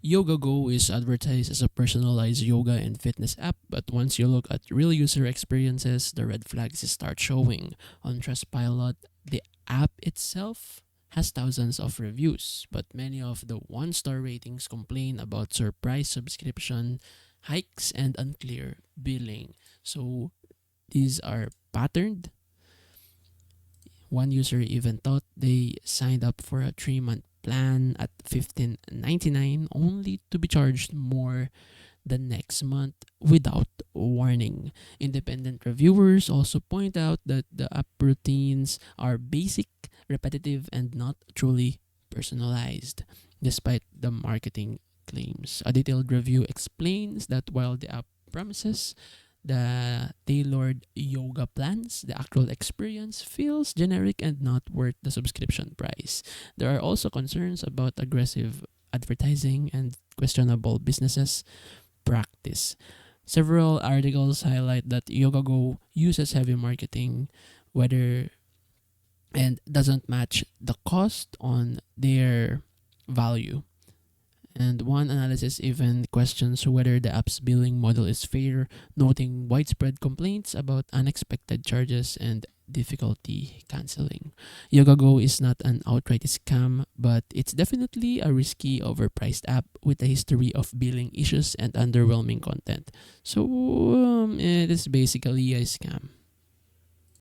Yoga Go is advertised as a personalized yoga and fitness app, but once you look at real user experiences, the red flags start showing. On Trustpilot, the app itself has thousands of reviews, but many of the one-star ratings complain about surprise subscription hikes and unclear billing. So these are patterned. One user even thought they signed up for a 3-month plan at $15.99 only to be charged more the next month without warning. Independent reviewers also point out that the app routines are basic, repetitive, and not truly personalized, despite the marketing claims. A detailed review explains that while the app promises the tailored yoga plans, the actual experience feels generic and not worth the subscription price. There are also concerns about aggressive advertising and questionable businesses practice. Several articles highlight that YogaGo uses heavy marketing, whether and doesn't match the cost on their value. And one analysis even questions whether the app's billing model is fair, noting widespread complaints about unexpected charges and difficulty canceling. YogaGo is not an outright scam, but it's definitely a risky, overpriced app with a history of billing issues and underwhelming content. So it is basically a scam.